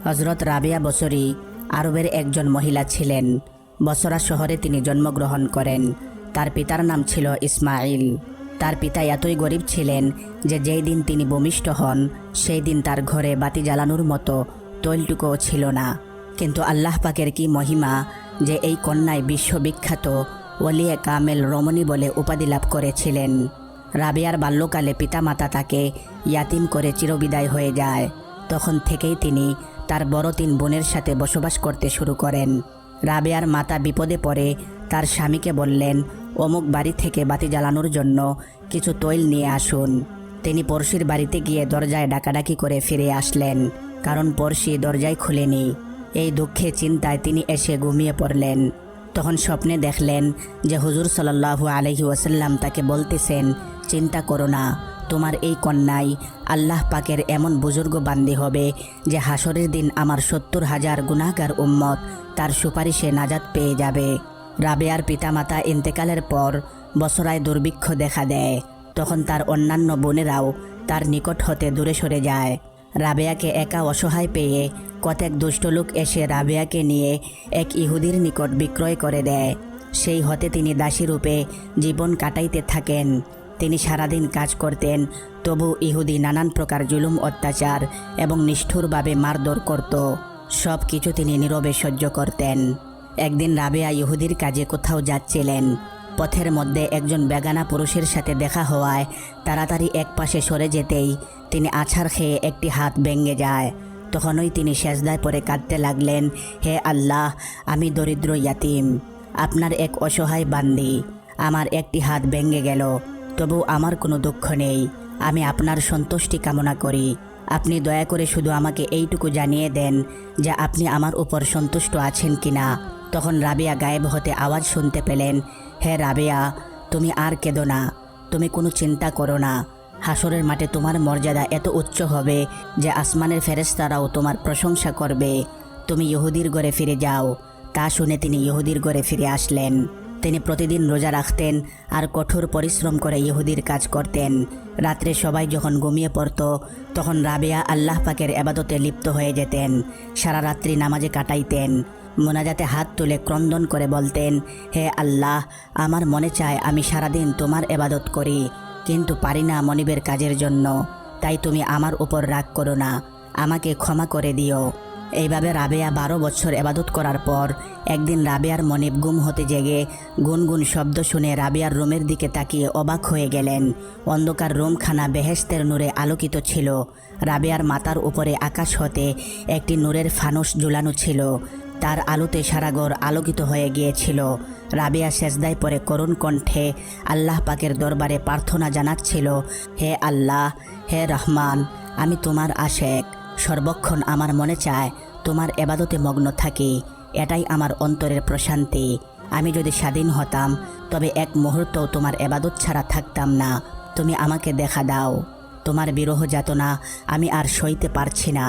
হজরত রাবিয়া বসরি আরবের একজন মহিলা ছিলেন। বসরা শহরে তিনি জন্মগ্রহণ করেন। তার পিতার নাম ছিল ইসমাইল। তার পিতা এতই গরিব ছিলেন যে যেই দিন তিনি ভূমিষ্ঠ হন সেই দিন তার ঘরে বাতি জ্বালানোর মতো তৈলটুকুও ছিল না। কিন্তু আল্লাহ পাকের কি মহিমা যে এই কন্যায় বিশ্ববিখ্যাত ওলিয়ে কামেল রমণী বলে উপাধি লাভ করেছিলেন। রাবিয়ার বাল্যকালে পিতামাতা তাকে ইয়াতিম করে চিরবিদায় হয়ে যায়। তখন থেকেই তিনি তার বড় 3 বোনের সাথে বসবাস করতে শুরু করেন। রাবিয়ার মাতা বিপদে পড়ে তার স্বামীকে বললেন, অমুক বাড়ি থেকে বাতি জ্বালানোর জন্য কিছু তৈল নিয়ে আসুন। তিনি পড়শির বাড়িতে গিয়ে দরজায় ডাকাডাকি করে ফিরে আসলেন, কারণ পড়শি দরজায় খুলেনি। এই দুঃখে চিন্তায় তিনি এসে ঘুমিয়ে পড়লেন। তখন স্বপ্নে দেখলেন যে হুজুর সাল্লাল্লাহু আলাইহি ওয়াসাল্লাম তাকে বলতেছেন, চিন্তা করো না, তোমার এই কন্যাই আল্লাহ পাকের এমন বুজুর্গ বান্দি হবে যে হাসরের দিন আমার 70,000 গুনাহগার উম্মত তার সুপারিশে নাজাত পেয়ে যাবে। রাবেয়ার পিতামাতা ইন্তেকালের পর বসরায় দুর্ভিক্ষ দেখা দেয়। তখন তার অন্যান্য বোনেরাও তার নিকট হতে দূরে সরে যায়। রাবেয়াকে একা অসহায় পেয়ে কতক দুষ্ট লোক এসে রাবেয়াকে নিয়ে এক ইহুদির নিকট বিক্রয় করে দেয়। সেই হতে তিনি দাসীরূপে জীবন কাটাইতে থাকেন। তিনি সারাদিন কাজ করতেন, তবু ইহুদি নানান প্রকার জুলুম অত্যাচার এবং নিষ্ঠুরভাবে মারধর করত। সব কিছু তিনি নীরবে সহ্য করতেন। একদিন রাবেয়া ইহুদির কাজে কোথাও যাচ্ছিলেন। পথের মধ্যে একজন বেগানা পুরুষের সাথে দেখা হওয়ায় তাড়াতাড়ি এক পাশে সরে যেতেই তিনি আছাড় খেয়ে একটি হাত ভেঙে যায়। তখনই তিনি সেজদায় পড়ে কাঁদতে লাগলেন, হে আল্লাহ, আমি দরিদ্র ইয়াতিম, আপনার এক অসহায় বান্দি। আমার একটি হাত ভেঙে গেল, তবু আমার কোনো দুঃখ নেই। আমি আপনার সন্তুষ্টি কামনা করি। আপনি দয়া করে শুধু আমাকে এইটুকু জানিয়ে দেন যে আপনি আমার উপর সন্তুষ্ট আছেন কিনা। তখন রাবেয়া গায়েব হতে আওয়াজ শুনতে পেলেন, হে রাবেয়া, তুমি আর কেঁদো না, তুমি কোনো চিন্তা করো না। হাসরের মাঠে তোমার মর্যাদা এত উচ্চ হবে যে আসমানের ফেরেশতারাও তোমার প্রশংসা করবে। তুমি ইহুদির ঘরে ফিরে যাও। তা শুনে তিনি ইহুদির ঘরে ফিরে আসলেন। তিনি প্রতিদিন রোজা রাখতেন আর কঠোর পরিশ্রম করে ইহুদির কাজ করতেন। রাত্রে সবাই যখন ঘুমিয়ে পড়ত তখন রাবেয়া আল্লাহ পাকের ইবাদতে লিপ্ত হয়ে যেতেন। সারা রাত্রি নামাজে কাটাইতেন। মোনাজাতে হাত তুলে ক্রন্দন করে বলতেন, হে আল্লাহ, আমার মনে চায় আমি সারাদিন তোমার ইবাদত করি, কিন্তু পারি না মনিবের কাজের জন্য। তাই তুমি আমার উপর রাগ করো না, আমাকে ক্ষমা করে দিও। এইভাবে রাবেয়া 12 বছর ইবাদত করার পর একদিন রাবেয়ার মনিব গুম হতে জেগে গুনগুন শব্দ শুনে রাবেয়ার রুমের দিকে তাকিয়ে অবাক হয়ে গেলেন। অন্ধকার রুমখানা বেহেশতের নূরে আলোকিত ছিল। রাবেয়ার মাথার উপরে আকাশ হতে একটি নূরের ফানুস ঝুলানো ছিল। তার আলোতে সারা ঘর আলোকিত হয়ে গিয়েছিল। রাবেয়া সেজদায় পড়ে করুণ কণ্ঠে আল্লাহ পাকের দরবারে প্রার্থনা জানাচ্ছিল, হে আল্লাহ, হে রহমান, আমি তোমার আশেক। সর্বক্ষণ আমার মনে চায় তোমার ইবাদতে মগ্ন থাকি। এটাই আমার অন্তরের প্রশান্তি। আমি যদি স্বাধীন হতাম তবে এক মুহূর্তও তোমার ইবাদত ছাড়া থাকতাম না। তুমি আমাকে দেখা দাও। তোমার বিরহ যাতনা আমি আর সইতে পারছি না।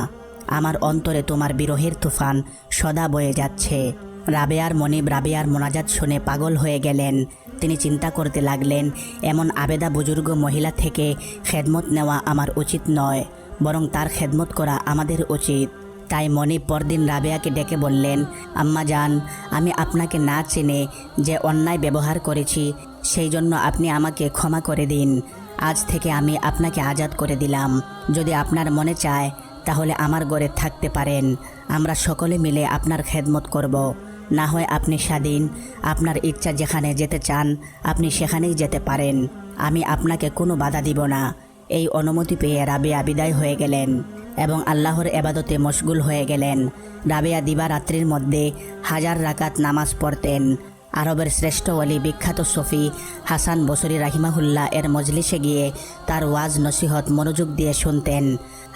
আমার অন্তরে তোমার বিরহের তুফান সদা বয়ে যাচ্ছে। রাবেয়ার মনিব রাবেয়ার মোনাজাত শুনে পাগল হয়ে গেলেন। তিনি চিন্তা করতে লাগলেন, এমন আবেদা বুজুর্গ মহিলা থেকে খেদমত নেওয়া আমার উচিত নয়, বরং তার খেদমত করা আমাদের উচিত। তাই মনিব পরদিন রাবেয়াকে ডেকে বললেন, আম্মা জান, আমি আপনাকে না চিনে যে অন্যায় ব্যবহার করেছি সেই জন্য আপনি আমাকে ক্ষমা করে দিন। আজ থেকে আমি আপনাকে আজাদ করে দিলাম। যদি আপনার মনে চায় তাহলে আমার ঘরে থাকতে পারেন। আমরা সকলে মিলে আপনার খেদমত করব। না হয় আপনি স্বাধীন। আপনার ইচ্ছা যেখানে যেতে চান আপনি সেখানেই যেতে পারেন। আমি আপনাকে কোনো বাধা দিব না। এই অনুমতি পেয়ে রাবেয়া বিদায় হয়ে গেলেন এবং আল্লাহর ইবাদতে মশগুল হয়ে গেলেন। রাবেয়া দিবারাত্রির মধ্যে 1000 রাকাত নামাজ পড়তেন। আরবের শ্রেষ্ঠ ওলি বিখ্যাত সফি হাসান বসরি রাহিমাহুল্লাহ এর মজলিসে গিয়ে তার ওয়াজ নসিহত মনোযোগ দিয়ে শুনতেন।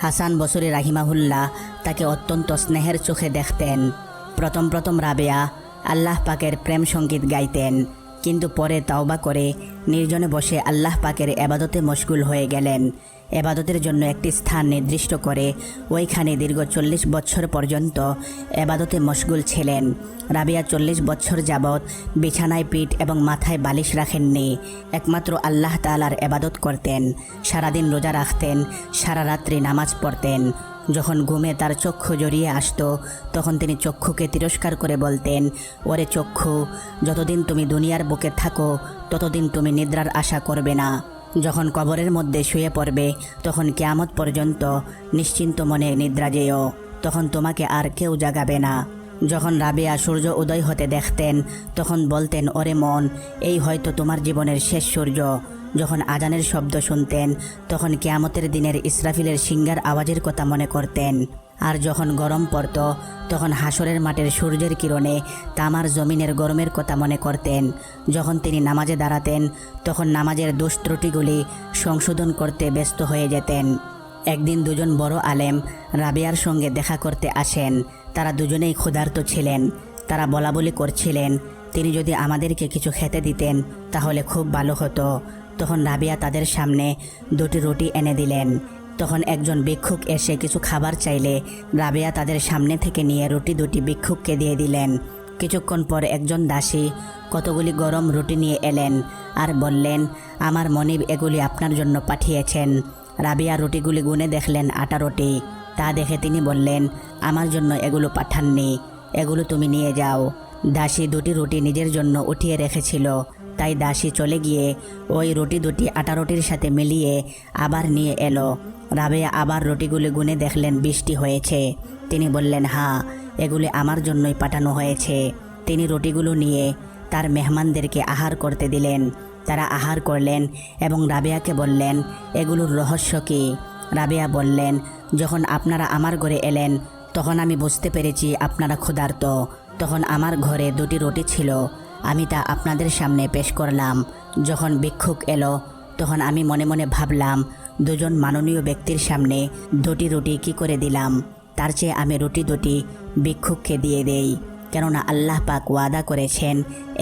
হাসান বসরি রাহিমাহুল্লাহ তাকে অত্যন্ত স্নেহের চোখে দেখতেন। প্রথম রাবেয়া আল্লাহ পাকের প্রেম সঙ্গীত গাইতেন, কিন্তু পরে তাওবা করে নির্জনে বসে আল্লাহ পাকের ইবাদতে মশগুল হয়ে গেলেন। ইবাদতের জন্য একটি স্থান নির্দিষ্ট করে ওইখানে দীর্ঘ 40 বছর পর্যন্ত ইবাদতে মশগুল ছিলেন। রাবেয়া 40 বছর যাবৎ বিছানায় পিঠ এবং মাথায় বালিশ রাখেননি। একমাত্র আল্লাহ তাআলার ইবাদত করতেন। সারাদিন রোজা রাখতেন, সারা রাত্রি নামাজ পড়তেন। যখন ঘুমে তার চক্ষু জড়িয়ে আসতো তখন তিনি চক্ষুকে তিরস্কার করে বলতেন, ওরে চক্ষু, যতদিন তুমি দুনিয়ার বুকে থাকো ততদিন তুমি নিদ্রার আশা করবে না। যখন কবরের মধ্যে শুয়ে পড়বে তখন কিয়ামত পর্যন্ত নিশ্চিন্ত মনে নিদ্রা যেও, তখন তোমাকে আর কেউ জাগাবে না। যখন রাবেয়া সূর্য উদয় হতে দেখতেন তখন বলতেন, ওরে মন, এই হয়তো তোমার জীবনের শেষ সূর্য। যখন আজানের শব্দ শুনতেন তখন কিয়ামতের দিনের ইসরাফিলের সিংগার আওয়াজের কথা মনে করতেন। আর যখন গরম পড়ত তখন হাসরের মাঠের সূর্যের কিরণে তামার জমিনের গরমের কথা মনে করতেন। যখন তিনি নামাজে দাঁড়াতেন তখন নামাজের দোষ ত্রুটিগুলি সংশোধন করতে ব্যস্ত হয়ে যেতেন। একদিন দুজন বড় আলেম রাবেয়ার সঙ্গে দেখা করতে আসেন। তারা দুজনেই ক্ষুধার্ত ছিলেন। তারা বলাবলি করছিলেন, তিনি যদি আমাদেরকে কিছু খেতে দিতেন তাহলে খুব ভালো হতো। তখন রাবেয়া তাদের সামনে 2টি রুটি এনে দিলেন। তখন একজন ভিক্ষুক এসে কিছু খাবার চাইলে রাবেয়া তাদের সামনে থেকে নিয়ে রুটি 2টি ভিক্ষুককে দিয়ে দিলেন। কিছুক্ষণ পর একজন দাসী কতগুলি গরম রুটি নিয়ে এলেন আর বললেন, আমার মনিব এগুলি আপনার জন্য পাঠিয়েছেন। রাবেয়া রুটিগুলি গুনে দেখলেন 8 রুটি। তা দেখে তিনি বললেন, আমার জন্য এগুলো পাঠাননি, এগুলো তুমি নিয়ে যাও। দাসী 2টি রুটি নিজের জন্য উঠিয়ে রেখেছিল, তাই দাসী চলে গিয়ে ওই রুটি 2টি 8 রুটির সাথে মিলিয়ে আবার নিয়ে এলো। রাবেয়া আবার রুটিগুলি গুনে দেখলেন 20টি হয়েছে। তিনি বললেন, হ্যাঁ, এগুলি আমার জন্যই পাঠানো হয়েছে। তিনি রুটিগুলো নিয়ে তার মেহমানদেরকে আহার করতে দিলেন। তারা আহার করলেন এবং রাবেয়াকে বললেন, এগুলোর রহস্য কী? রাবেয়া বললেন, যখন আপনারা আমার ঘরে এলেন তখন আমি বুঝতে পেরেছি আপনারা ক্ষুধার্ত। তখন আমার ঘরে 2টি রুটি ছিল, আমি তা আপনাদের সামনে পেশ করলাম। যখন ভিক্ষুক এলো তখন আমি মনে মনে ভাবলাম, 2 জন মাননীয় ব্যক্তির সামনে 2টি রুটি কী করে দিলাম, তার চেয়ে আমি রুটি 2টি ভিক্ষুককে দিয়ে দেই, কেননা আল্লাহ পাক ওয়াদা করেছেন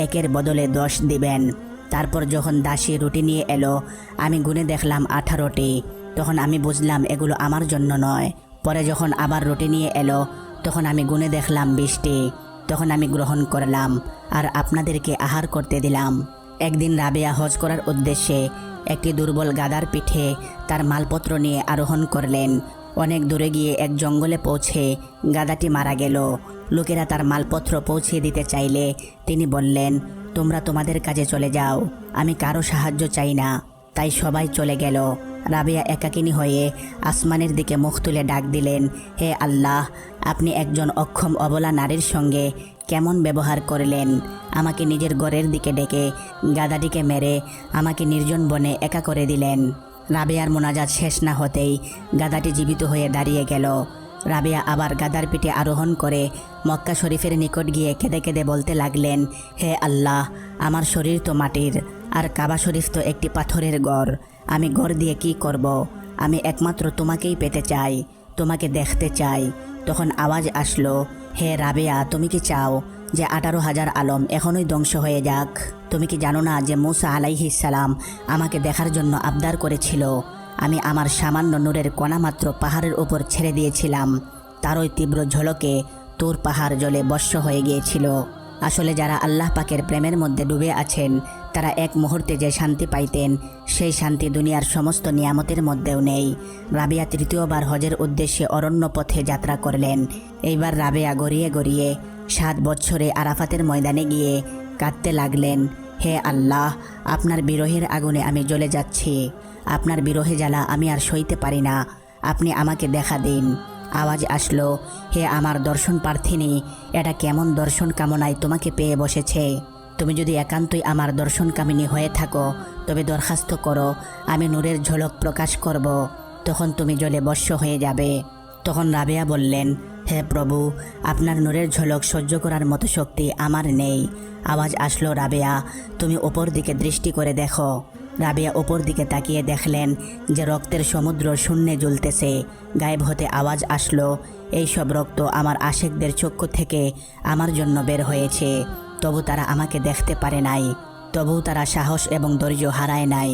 একের বদলে 10 দিবেন। তারপর যখন দাসী রুটি নিয়ে এলো আমি গুনে দেখলাম 18টি। তখন আমি বুঝলাম এগুলো আমার জন্য নয়। পরে যখন আবার রুটি নিয়ে এলো তখন আমি গুনে দেখলাম 20টি। তখন আমি গ্রহণ করলাম আর আপনাদেরকে আহার করতে দিলাম। একদিন রাবেয়া হজ করার উদ্দেশ্যে একটি দুর্বল গাধার পিঠে তার মালপত্র নিয়ে আরোহণ করলেন। অনেক দূরে গিয়ে এক জঙ্গলে পৌঁছে গাধাটি মারা গেল। লোকেরা তার মালপত্র পৌঁছে দিতে চাইলে তিনি বললেন, তোমরা তোমাদের কাজে চলে যাও, আমি কারো সাহায্য চাই না। তাই সবাই চলে গেল। রাবেয়া একাকিনী হয়ে আসমানের দিকে মুখ তুলে ডাক দিলেন, হে আল্লাহ, আপনি একজন অক্ষম অবলা নারীর সঙ্গে কেমন ব্যবহার করলেন? আমাকে নিজের ঘরের দিকে ডেকে গাধাটিকে মেরে আমাকে নির্জন বনে একা করে দিলেন। রাবেয়ার মোনাজাত শেষ না হতেই গাধাটি জীবিত হয়ে দাঁড়িয়ে গেল। রাবেয়া আবার গাধার পিঠে আরোহণ করে মক্কা শরীফের নিকট গিয়ে কেঁদে কেঁদে বলতে লাগলেন, হে আল্লাহ, আমার শরীর তো মাটির আর কাবা শরীফ তো একটি পাথরের গড়। আমি গড় দিয়ে কি করব? আমি একমাত্র তোমাকেই পেতে চাই, তোমাকে দেখতে চাই। তখন আওয়াজ আসলো, হে রাবেয়া, তুমি কি চাও যে 18,000 আলম এখনই ধ্বংস হয়ে যাক? তুমি কি জানো না যে মুসা আলাইহিস সালাম আমাকে দেখার জন্য আবদার করেছিল? আমি আমার সামান্য নূরের কণা মাত্র পাহাড়ের উপর ছেড়ে দিয়েছিলাম, তার ওই তীব্র ঝলকে তুর পাহাড় জ্বলে ভস্ম হয়ে গিয়েছিল। আসলে যারা আল্লাহ পাকের প্রেমের মধ্যে ডুবে আছেন তারা এক মুহূর্তে যে শান্তি পাইতেন সেই শান্তি দুনিয়ার সমস্ত নিয়ামতের মধ্যেও নেই। রাবেয়া 3য়বার হজের উদ্দেশ্যে অরণ্য পথে যাত্রা করলেন। এইবার রাবেয়া গড়িয়ে গড়িয়ে 7 বছরে আরাফাতের ময়দানে গিয়ে কাঁদতে লাগলেন, হে আল্লাহ, আপনার বিরহের আগুনে আমি জ্বলে যাচ্ছি। আপনার বিরহে জ্বালা আমি আর সইতে পারি না, আপনি আমাকে দেখা দিন। আওয়াজ আসলো, হে আমার দর্শন প্রার্থিনী, এটা কেমন দর্শন কামনায় তোমাকে পেয়ে বসেছে? তুমি যদি একান্তই আমার দর্শন কামিনী হয়ে থাকো তবে দরখাস্ত করো, আমি নূরের ঝলক প্রকাশ করব, তখন তুমি জ্বলে ভস্ম হয়ে যাবে। তখন রাবেয়া বললেন, হে প্রভু, আপনার নূরের ঝলক সহ্য করার মতো শক্তি আমার নেই। আওয়াজ আসলো, রাবেয়া, তুমি ওপর দিকে দৃষ্টি করে দেখো। রাবেয়া ওপর দিকে তাকিয়ে দেখলেন যে রক্তের সমুদ্র শূন্যে জ্বলতেছে। গায়েব হতে আওয়াজ আসলো, এই সব রক্ত আমার আশেকদের চক্ষু থেকে আমার জন্য বের হয়েছে, তবু তারা আমাকে দেখতে পারে নাই। তবু তারা সাহস এবং ধৈর্য হারায় নাই।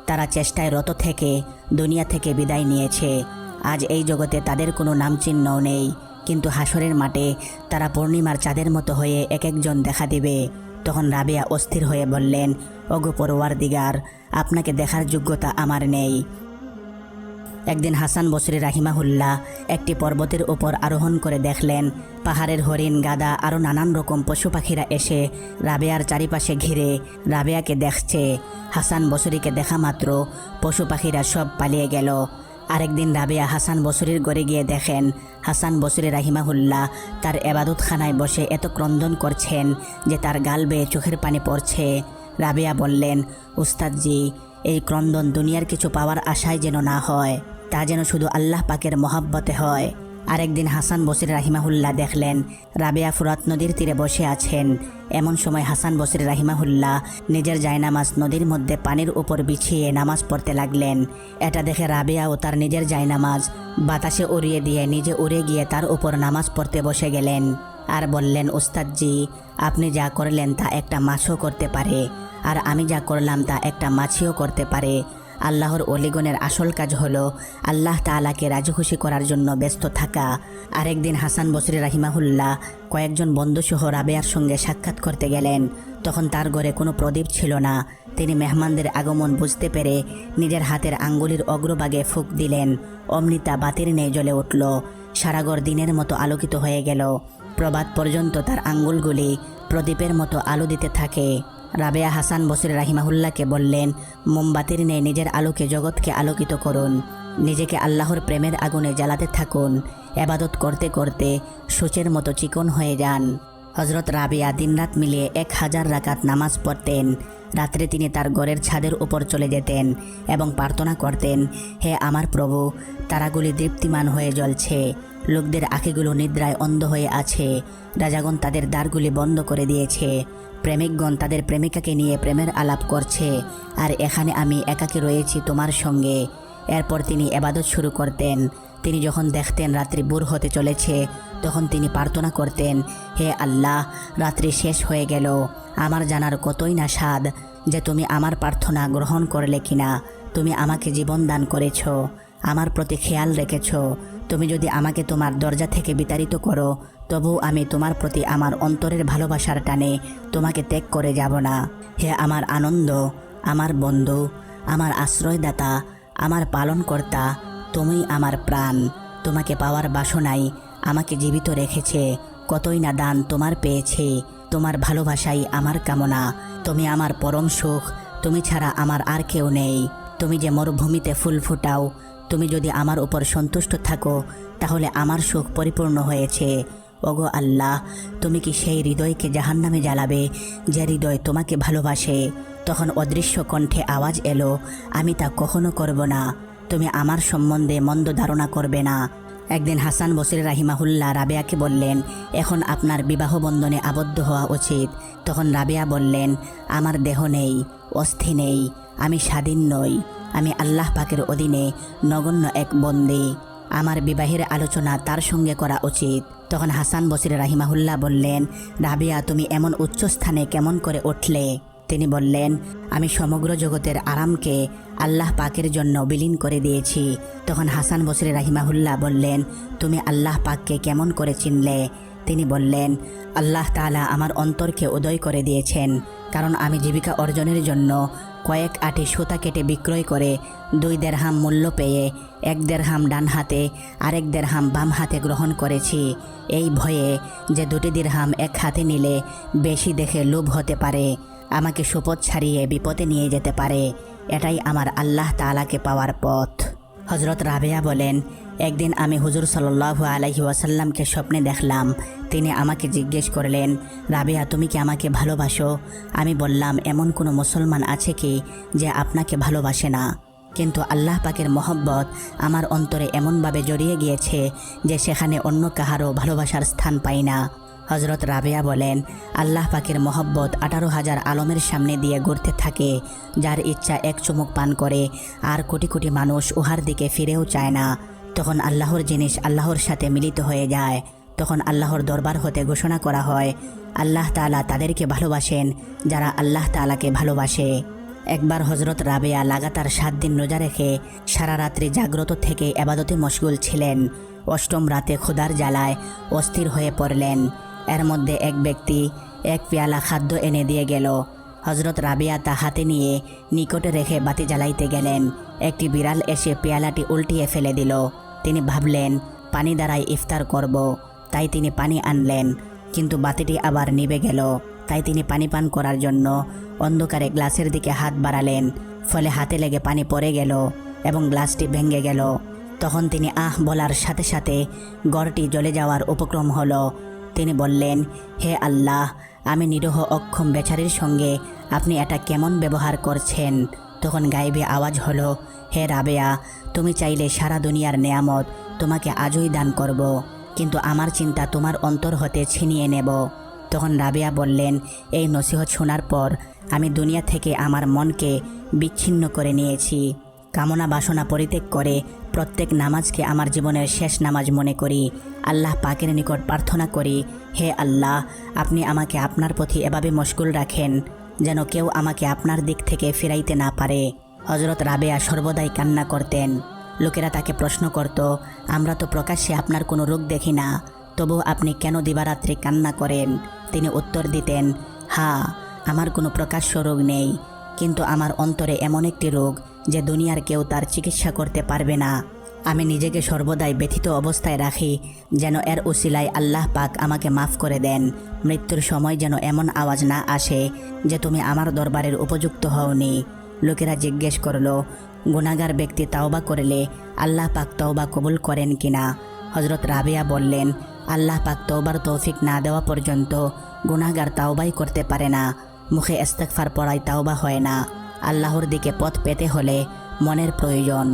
তারা চেষ্টায় রত থেকে দুনিয়া থেকে বিদায় নিয়েছে। আজ এই জগতে তাদের কোনো নামচিহ্নও নেই, কিন্তু হাসরের মাঠে তারা পূর্ণিমার চাঁদের মতো হয়ে এক একজন দেখা দিবে। তখন রাবেয়া অস্থির হয়ে বললেন, ওগো পরওয়ারদিগার, আপনাকে দেখার যোগ্যতা আমার নেই। একদিন হাসান বসরি রাহিমাহুল্লাহ একটি পর্বতের উপর আরোহণ করে দেখলেন পাহাড়ের হরিণ, গাদা আরও নানান রকম পশু পাখিরা এসে রাবেয়ার চারিপাশে ঘিরে রাবেয়াকে দেখছে। হাসান বসরিকে দেখা মাত্র পশু পাখিরা সব পালিয়ে গেল। আরেকদিন রাবেয়া হাসান বসরির ঘরে গিয়ে দেখেন হাসান বসরি রাহিমাহুল্লাহ তার এবাদতখানায় বসে এত ক্রন্দন করছেন যে তার গাল বেয়ে চোখের পানি পড়ছে। রাবেয়া বললেন, উস্তাদজি, এই ক্রন্দন দুনিয়ার কিছু পাওয়ার আশায় যেন না হয়, তা যেন শুধু আল্লাহ পাকের মহাব্বতে হয়। আরেকদিন হাসান বসরি রাহিমাহুল্লাহ দেখলেন রাবেয়া ফুরাত নদীর তীরে বসে আছেন। এমন সময় হাসান বসরি রাহিমাহুল্লাহ নিজের জায়নামাজ নদীর মধ্যে পানির উপর বিছিয়ে নামাজ পড়তে লাগলেন। এটা দেখে রাবেয়া ও তার নিজের জায়নামাজ বাতাসে উড়িয়ে দিয়ে নিজে উড়ে গিয়ে তার উপর নামাজ পড়তে বসে গেলেন আর বললেন, উস্তাদজি, আপনি যা করলেন তা একটা মাছও করতে পারে, আর আমি যা করলাম তা একটা মাছিও করতে পারে। আল্লাহর অলিগণের আসল কাজ হলো আল্লাহ তাআলাকে রাজি খুশি করার জন্য ব্যস্ত থাকা। আরেকদিন হাসান বসরি রাহিমাহুল্লাহ কয়েকজন বন্ধুসহ রাবেয়ার সঙ্গে সাক্ষাৎ করতে গেলেন। তখন তার ঘরে কোনো প্রদীপ ছিল না। তিনি মেহমানদের আগমন বুঝতে পেরে নিজের হাতের আঙ্গুলির অগ্রভাগে ফুঁক দিলেন। অমনি তা বাতির ন্যায় জ্বলে উঠল। সারা ঘর দিনের মতো আলোকিত হয়ে গেল। প্রভাত পর্যন্ত তার আঙ্গুলগুলি প্রদীপের মতো আলো দিতে থাকে। রাবেয়া হাসান বসরি রাহিমাহুল্লাহকে বললেন, মোমবাতির ন্যায় নিজের আলোকে জগৎকে আলোকিত করুন, নিজেকে আল্লাহর প্রেমের আগুনে জ্বালাতে থাকুন, এবাদত করতে করতে সূচের মতো চিকন হয়ে যান। হজরত রাবেয়া দিনরাত মিলিয়ে 1000 রাকাত নামাজ পড়তেন। রাত্রে তিনি তার ঘরের ছাদের উপর চলে যেতেন এবং প্রার্থনা করতেন, হে আমার প্রভু, তারাগুলি দীপ্তিমান হয়ে জ্বলছে, লোকদের আঁখিগুলো নিদ্রায় অন্ধ হয়ে আছে, রাজাগণ তাদের দ্বারগুলি বন্ধ করে দিয়েছে, প্রেমিকগণ তাদের প্রেমিকাকে নিয়ে প্রেমের আলাপ করছে, আর এখানে আমি একাকী রয়েছি তোমার সঙ্গে। এরপর তিনি এবাদত শুরু করতেন। তিনি যখন দেখতেন রাত্রি ভোর হতে চলেছে তখন তিনি প্রার্থনা করতেন, হে আল্লাহ, রাত্রি শেষ হয়ে গেল, আমার জানার কতই না স্বাদ যে তুমি আমার প্রার্থনা গ্রহণ করলে কিনা। তুমি আমাকে জীবন দান করেছ, আমার প্রতি খেয়াল রেখেছ। তুমি যদি আমাকে তোমার দরজা থেকে বিতাড়িত করো তবু আমি তোমার প্রতি আমার অন্তরের ভালোবাসার টানে তোমাকে ত্যাগ করে যাব না। হে আমার আনন্দ, আমার বন্ধু, আমার আশ্রয়দাতা, আমার পালনকর্তা, তুমি আমার প্রাণ। তোমাকে পাওয়ার বাসনাই আমাকে জীবিত রেখেছে। কতই না দান তোমার পেয়েছি। তোমার ভালোবাসাই আমার কামনা। তুমি আমার পরম সুখ। তুমি ছাড়া আমার আর কেউ নেই। তুমি যে মরুভূমিতে ফুল ফুটাও, তুমি যদি আমার উপর সন্তুষ্ট থাকো তাহলে আমার সুখ পরিপূর্ণ হয়েছে। ওগো আল্লাহ, তুমি কি সেই হৃদয়কে জাহান্নামে জ্বালাবে যে হৃদয় তোমাকে ভালোবাসে? তখন অদৃশ্য কণ্ঠে আওয়াজ এলো, আমি তা কখনো করব না। তুমি আমার সম্বন্ধে মন্দ ধারণা করবে না। একদিন হাসান বসরি রাহিমাহুল্লাহ রাবেয়াকে বললেন, এখন আপনার বিবাহ বন্ধনে আবদ্ধ হওয়া উচিত। তখন রাবেয়া বললেন, আমার দেহ নেই, অস্থি নেই, আমি স্বাধীন নই, আমি আল্লাহ পাকের অধীনে নগণ্য এক বন্দী। আমার বিবাহের আলোচনা তার সঙ্গে করা উচিত। তখন হাসান বসরি রাহিমাহুল্লাহ বললেন, রাবেয়া, তুমি এমন উচ্চ স্থানে কেমন করে উঠলে? তিনি বললেন, আমি সমগ্র জগতের আরামকে আল্লাহ পাকের জন্য বিলীন করে দিয়েছি। তখন হাসান বসরি রাহিমাহুল্লাহ বললেন, তুমি আল্লাহ পাককে কেমন করে চিনলে? তিনি বললেন, আল্লাহ তাআলা আমার অন্তরকে উদয় করে দিয়েছেন, কারণ আমি জীবিকা অর্জনের জন্য কয়েক আটি সুতা কেটে বিক্রয় করে 2 দেরহাম মূল্য পেয়ে 1 দেরহাম ডান হাতে আর 1 দেরহাম বাম হাতে গ্রহণ করেছি, এই ভয়ে যে 2 দিরহাম এক হাতে নিলে বেশি দেখে লোভ হতে পারে, আমাকে সুপথ ছাড়িয়ে বিপদে নিয়ে যেতে পারে। এটাই আমার আল্লাহ তাআলাকে পাওয়ার পথ। হজরত রাবেয়া বলেন, একদিন আমি হুজুর সাল্লাল্লাহু আলাইহি ওয়াসাল্লামকে স্বপ্নে দেখলাম। তিনি আমাকে জিজ্ঞেস করলেন, রাবেয়া, তুমি কি আমাকে ভালোবাসো? আমি বললাম, এমন কোনো মুসলমান আছে কি যে আপনাকে ভালোবাসে না? কিন্তু আল্লাহ পাকের মহব্বত আমার অন্তরে এমনভাবে জড়িয়ে গিয়েছে যে সেখানে অন্য কাহারও ভালোবাসার স্থান পাই না। হজরত রাবেয়া বলেন, আল্লাহ পাকের মহব্বত 18,000 আলমের সামনে দিয়ে ঘুরতে থাকে। যার ইচ্ছা এক চুমুক পান করে আর কোটি কোটি মানুষ উহার দিকে ফিরেও চায় না। তখন আল্লাহর জিনিস আল্লাহর সাথে মিলিত হয়ে যায়। তখন আল্লাহর দরবার হতে ঘোষণা করা হয়, আল্লাহ তাআলা তাদেরকে ভালোবাসেন যারা আল্লাহ তাআলাকে ভালোবাসে। একবার হজরত রাবেয়া লাগাতার 7 দিন রোজা রেখে সারা রাত্রি জাগ্রত থেকে ইবাদতে মশগুল ছিলেন। 8ম রাতে ক্ষুধার জ্বালায় অস্থির হয়ে পড়লেন। এর মধ্যে এক ব্যক্তি 1 পেয়ালা খাদ্য এনে দিয়ে গেল। হজরত রাবেয়া তা হাতে নিয়ে নিকটে রেখে বাতি জ্বালাইতে গেলেন। একটি বিড়াল এসে পেয়ালাটি উল্টিয়ে ফেলে দিল। তিনি ভাবলেন পানি দ্বারাই ইফতার করব, তাই তিনি পানি আনলেন, কিন্তু বাতিটি আবার নিভে গেল। তাই তিনি পানি পান করার জন্য অন্ধকারে গ্লাসের দিকে হাত বাড়ালেন, ফলে হাতে লেগে পানি পড়ে গেল এবং গ্লাসটি ভেঙে গেল। তখন তিনি আহ বলার সাথে সাথে ঘরটি জ্বলে যাওয়ার উপক্রম হলো। তিনি বললেন, হে আল্লাহ, আমি নিরীহ অক্ষম বেচারির সঙ্গে আপনি এটা কেমন ব্যবহার করছেন? তখন গায়েবী আওয়াজ হলো, হে রাবেয়া, তুমি চাইলে সারা দুনিয়ার নেয়ামত তোমাকে আজই দান করব, কিন্তু আমার চিন্তা তোমার অন্তর হতে ছিনিয়ে নেব। তখন রাবেয়া বললেন, এই নসিহত শোনার পর আমি দুনিয়া থেকে আমার মনকে বিচ্ছিন্ন করে নিয়েছি। কামনা বাসনা পরিত্যাগ করে প্রত্যেক নামাজকে আমার জীবনের শেষ নামাজ মনে করি। আল্লাহ পাকের নিকট প্রার্থনা করি, হে আল্লাহ, আপনি আমাকে আপনার প্রতি এভাবে মশগুল রাখেন যেন কেউ আমাকে আপনার দিক থেকে ফিরাইতে না পারে। হযরত রাবেয়া সর্বদাই কান্না করতেন। লোকেরা তাকে প্রশ্ন করত, আমরা তো প্রকাশ্যে আপনার কোনো রোগ দেখি না, তবু আপনি কেন দিবারাত্রি কান্না করেন? তিনি উত্তর দিতেন, হ্যাঁ, আমার কোনো প্রকাশ্য রোগ নেই, কিন্তু আমার অন্তরে এমন একটি রোগ যে দুনিয়ার কেউ তার চিকিৎসা করতে পারবে না। আমি নিজেকে সর্বদাই ব্যথিত অবস্থায় রাখি যেন এর উসিলায় আল্লাহ পাক আমাকে মাফ করে দেন। মৃত্যুর সময় যেন এমন আওয়াজ না আসে যে তুমি আমার দরবারের উপযুক্ত হওনি। লোকেরা জিজ্ঞেস করল, গুনাহগার ব্যক্তি তাওবা করলে আল্লাহ পাক তওবা কবুল করেন কিনা? হযরত রাবেয়া বললেন, আল্লাহ পাক তওবার তৌফিক না দেওয়া পর্যন্ত গুনাহগার তাওবাই করতে পারে না। মুখে ইস্তেগফার পড়াই তাওবা হয় না। আল্লাহর দিকে পথ পেতে হলে মনের প্রয়োজন।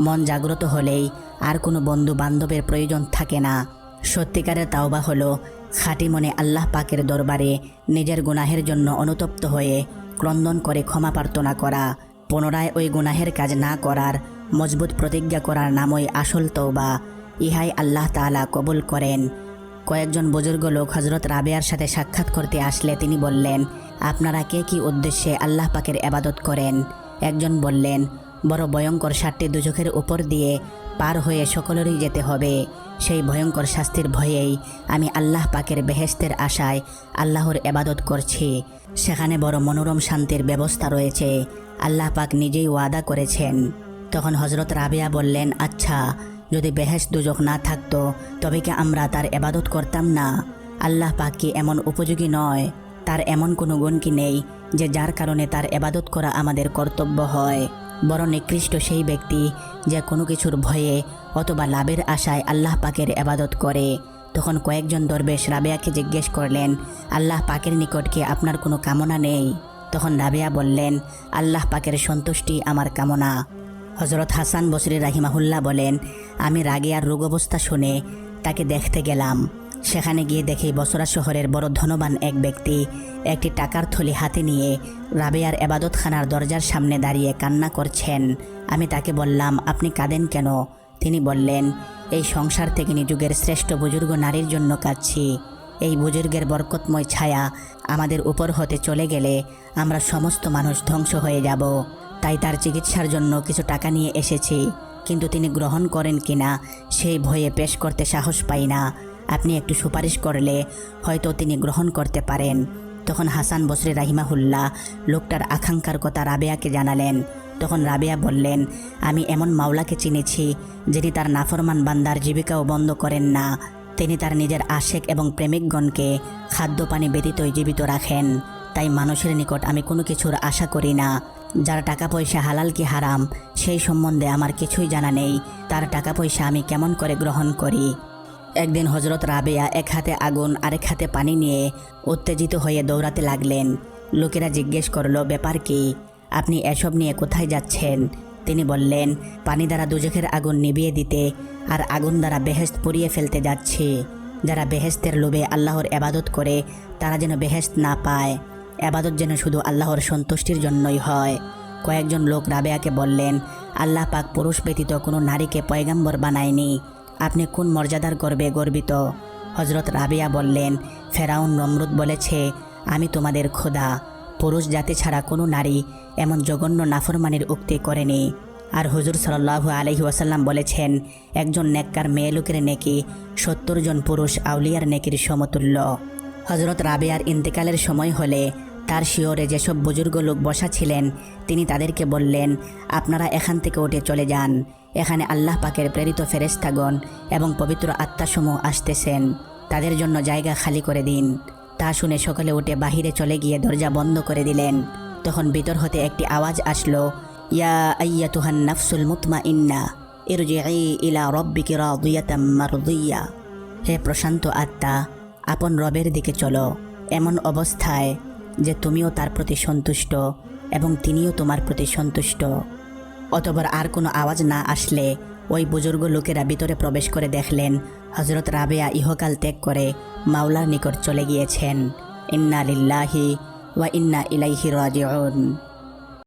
মন জাগ্রত হলেই আর কোনো বন্ধু বান্ধবের প্রয়োজন থাকে না। সত্যিকারের তাওবা হলো খাঁটি মনে আল্লাহ পাকের দরবারে নিজের গুনাহের জন্য অনুতপ্ত হয়ে ক্রন্দন করে ক্ষমা প্রার্থনা করা, পুনরায় ওই গুনাহের কাজ না করার মজবুত প্রতিজ্ঞা করার নামই আসল তওবা। ইহাই আল্লাহ তাআলা কবুল করেন। কয়েকজন বুজুর্গ লোক হযরত রাবেয়ার সাথে সাক্ষাৎ করতে আসলে তিনি বললেন, আপনারা কে কি উদ্দেশ্যে আল্লাহ পাকের ইবাদত করেন? একজন বললেন, বড় ভয়ঙ্কর 7টি দুজখের উপর দিয়ে পার হয়ে সকলেরই যেতে হবে। সেই ভয়ঙ্কর শাস্তির ভয়েই আমি আল্লাহ পাকের বেহেশতের আশায় আল্লাহর ইবাদত করছি। সেখানে বড় মনোরম শান্তির ব্যবস্থা রয়েছে, আল্লাহ পাক নিজেই ওয়াদা করেছেন। তখন হযরত রাবেয়া বললেন, আচ্ছা, যদি বেহেশত দুজখ না থাকতো তবে কি আমরা তার ইবাদত করতাম না? আল্লাহ পাক কি এমন উপযোগী নয়? তার এমন কোনো গুণ কি নেই যে যার কারণে তার ইবাদত করা আমাদের কর্তব্য হয়? বড় নিকৃষ্ট সেই ব্যক্তি যে কোনো কিছুর ভয়ে অথবা লাভের আশায় আল্লাহ পাকের ইবাদত করে। তখন কয়েকজন দরবেশ রাবেয়াকে জিজ্ঞেস করলেন, আল্লাহ পাকের নিকট কি আপনার কোনো কামনা নেই? তখন রাবেয়া বললেন, আল্লাহ পাকের সন্তুষ্টি আমার কামনা। হযরত হাসান বসরি রাহিমাহুল্লাহ বলেন, আমি রাগিয়ার রোগ অবস্থা শুনে তাকে দেখতে গেলাম। সেখানে গিয়ে দেখি বসরা শহরের বড় ধনবান এক ব্যক্তি একটি টাকার থলি হাতে নিয়ে রাবেয়ার ইবাদতখানার দরজার সামনে দাঁড়িয়ে কান্না করছেন। আমি তাকে বললাম, আপনি কাঁদেন কেন? তিনি বললেন, এই সংসার থেকে যুগের শ্রেষ্ঠ বুজুর্গ নারীর জন্য কাঁদছি। এই বুজুর্গের বরকতময় ছায়া আমাদের উপর হতে চলে গেলে আমরা সমস্ত মানুষ ধ্বংস হয়ে যাব। তাই তার চিকিৎসার জন্য কিছু টাকা নিয়ে এসেছি, কিন্তু তিনি গ্রহণ করেন কিনা সেই ভয়ে পেশ করতে সাহস পাই না। আপনি একটু সুপারিশ করলে হয়তো তিনি গ্রহণ করতে পারেন। তখন হাসান বসরি রাহিমাহুল্লাহ লোকটার আকাঙ্ক্ষার কথা রাবেয়াকে জানালেন। তখন রাবেয়া বললেন, আমি এমন মাওলাকে চিনেছি যিনি তার নাফরমান বান্দার জীবিকাও বন্ধ করেন না। তিনি তার নিজের আশেক এবং প্রেমিকগণকে খাদ্য পানি ব্যতীতই জীবিত রাখেন। তাই মানুষের নিকট আমি কোনো কিছুর আশা করি না। যার টাকা পয়সা হালাল কি হারাম সেই সম্বন্ধে আমার কিছুই জানা নেই, তার টাকা পয়সা আমি কেমন করে গ্রহণ করি? একদিন হযরত রাবেয়া এক হাতে আগুন আরেক হাতে পানি নিয়ে উত্তেজিত হয়ে দৌড়াতে লাগলেন। লোকেরা জিজ্ঞেস করল, ব্যাপার কি? আপনি এসব নিয়ে কোথায় যাচ্ছেন? তিনি বললেন, পানি দ্বারা দুজখের আগুন নিভিয়ে দিতে আর আগুন দ্বারা বেহেশত পুড়িয়ে ফেলতে যাচ্ছি। যারা বেহেশতের লোভে আল্লাহর ইবাদত করে তারা যেন বেহেশত না পায়। ইবাদত যেন শুধু আল্লাহর সন্তুষ্টির জন্যই হয়। কয়েকজন লোক রাবেয়াকে বললেন, আল্লাহ পাক পুরুষ ব্যতীত কোনো নারীকে পয়গাম্বর বানায়নি, আপনি কোন মর্যাদার গর্বে গর্বিত? হযরত রাবেয়া বললেন, ফেরাউন নমরুদ বলেছে, আমি তোমাদের খোদা। পুরুষ জাতি ছাড়া কোনো নারী এমন জঘন্য নাফরমানির উক্তি করেনি। আর হুজুর সাল্লাল্লাহু আলাইহি ওয়াসাল্লাম বলেছেন, একজন নেককার মেয়ে লোকের নেকি 70 জন পুরুষ আউলিয়ার নেকির সমতুল্য। হযরত রাবেয়ার ইন্তেকালের সময় হলে তার শিয়রে যেসব বুজুর্গ লোক বসা ছিলেন তিনি তাদেরকে বললেন, আপনারা এখান থেকে উঠে চলে যান। এখানে আল্লাহ পাকের প্রেরিত ফেরেশতাগণ এবং পবিত্র আত্মাসমূহ আসতেছেন, তাদের জন্য জায়গা খালি করে দিন। তা শুনে সকলে উঠে বাহিরে চলে গিয়ে দরজা বন্ধ করে দিলেন। তখন ভিতর হতে একটি আওয়াজ আসলো, ইয়া আইয়াতুহান নাফসুল মুতমাইন্না ইরজিই ইলা রাব্বিকি রাদিয়াতাম মারদিয়া। হে প্রশান্ত আত্মা, আপন রবের দিকে চলো, এমন অবস্থায় যে তুমিও তার প্রতি সন্তুষ্ট এবং তিনিও তোমার প্রতি সন্তুষ্ট। অতঃপর আর কোনো আওয়াজ না আসলে ওই বুজুর্গ লোকেরা ভিতরে প্রবেশ করে দেখলেন হযরত রাবেয়া ইহকাল ত্যাগ করে মাওলার নিকট চলে গিয়েছেন। ইন্না লিল্লাহি ওয়া ইন্না ইলাইহি রাজিউন।